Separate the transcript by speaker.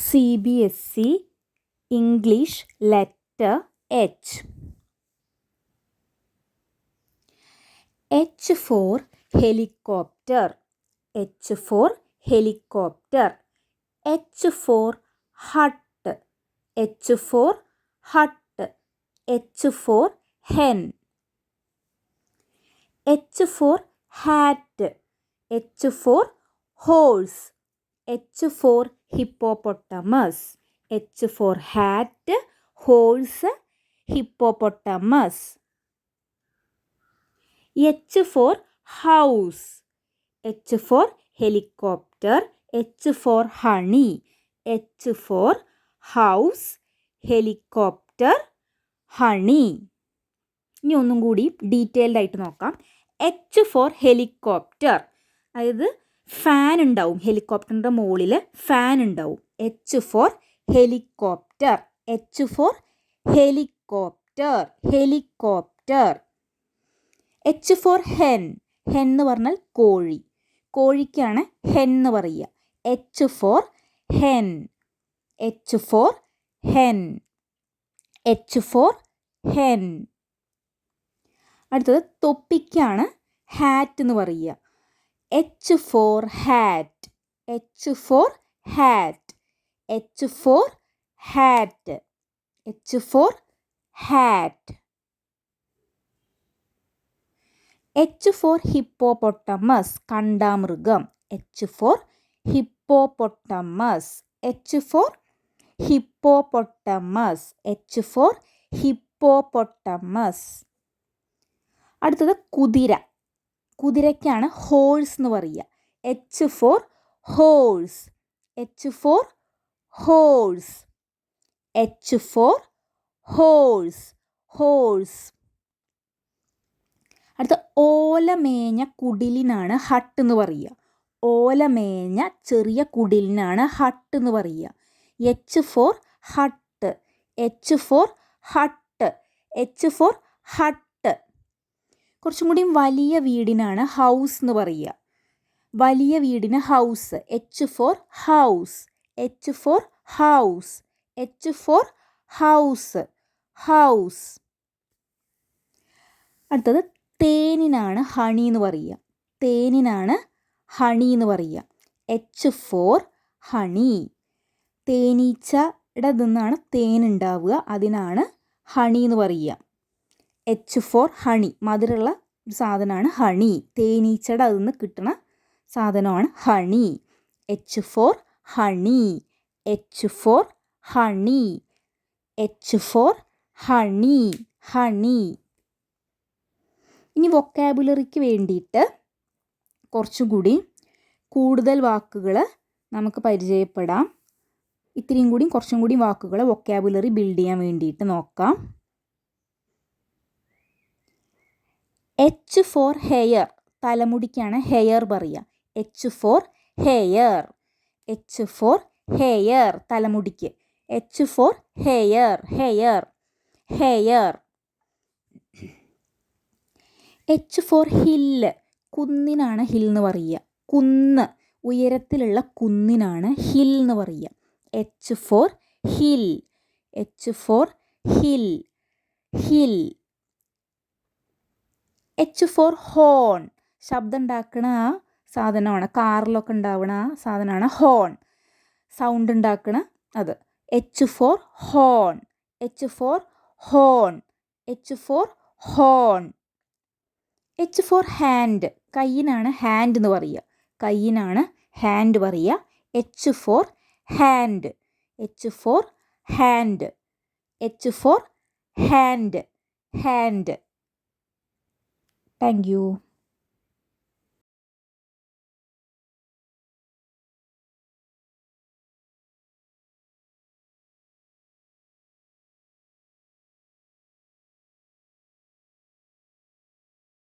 Speaker 1: CBSE English letter H. H for helicopter. H for helicopter. H for hut. H for hut. H for hen. H for hat. H for horse. H for hippopotamus. H for hat, horse, hippopotamus. H for house. H for helicopter. H for honey. H for house, helicopter, honey. ഇനി ഒന്നും കൂടി detailed ആയിട്ട് നോക്കാം. H for helicopter, അതായത് fan ഉണ്ടാവും, ഹെലികോപ്റ്ററിൻ്റെ മുകളിൽ fan ഉണ്ടാവും. H for helicopter. H for helicopter, helicopter. H for hen. hen എന്ന് പറഞ്ഞാൽ കോഴി, കോഴിക്കാണ് hen എന്ന് പറയുക. H for hen. H for hen. H for hen. അടുത്തത് തൊപ്പിക്കാണ് ഹാറ്റ് എന്ന് പറയുക. H for hat. H for hat. H for hat. H for hat. H for hippopotamus, കണ്ടാമൃഗം. H for hippopotamus. H for hippopotamus. H for hippopotamus. അടുത്തത് കുതിര, കുതിരയ്ക്കാണ് horse എന്ന് പറയുക. H for horse. H for horse. H for horse, horse. അടുത്ത ഓലമേഞ്ഞ കുടിലിനാണ് hut എന്ന് പറയുക. ഓലമേഞ്ഞ ചെറിയ കുടിലിനാണ് hut എന്ന് പറയുക. H for hut. H for hut. H for hut. കുറച്ചും കൂടി വലിയ വീടിനാണ് ഹൗസ് എന്ന് പറയുക. വലിയ വീടിന് house. H for house. H for house. H for house, house. അടുത്തത് തേനിനാണ് ഹണി എന്ന് പറയുക. തേനിനാണ് ഹണി എന്ന് പറയുക. H for honey. തേനീച്ചയുടെ നിന്നാണ് തേൻ ഉണ്ടാവുക, അതിനാണ് ഹണി എന്ന് പറയുക. H for honey, മധുരമുള്ള ഒരു സാധനമാണ് ഹണി. തേനീച്ചയുടെ അതിൽ നിന്ന് കിട്ടുന്ന സാധനമാണ് honey. H for honey. H for honey. H for honey, honey. ഇനി വൊക്കാബുലറിക്ക് വേണ്ടിയിട്ട് കുറച്ചുകൂടി കൂടുതൽ വാക്കുകൾ നമുക്ക് പരിചയപ്പെടാം. ഇത്രയും കൂടി കുറച്ചും കൂടി വാക്കുകൾ വൊക്കാബുലറി ബിൽഡ് ചെയ്യാൻ വേണ്ടിയിട്ട് നോക്കാം. H for hair, തലമുടിക്കാണ് ഹെയർ പറയുക. H for hair. H for hair, തലമുടിക്ക്. H for hair, hair, hair. H for hill, കുന്നിനാണ് ഹിൽ എന്ന് പറയുക. കുന്ന്, ഉയരത്തിലുള്ള കുന്നിനാണ് ഹിൽ എന്ന് പറയുക. H for hill. H for hill, hill. H for horn, ശബ്ദം ഉണ്ടാക്കണ ആ സാധനമാണ്, കാറിലൊക്കെ ഉണ്ടാവണ ആ സാധനമാണ് ഹോൺ, സൗണ്ട് ഉണ്ടാക്കണ അത്. H for horn. H for horn. H for horn. H for hand, കയ്യിനാണ് ഹാൻഡ് എന്ന് പറയുക. കയ്യിനാണ് ഹാൻഡ് പറയുക. H for hand. H for hand. H for hand, hand. Thank you.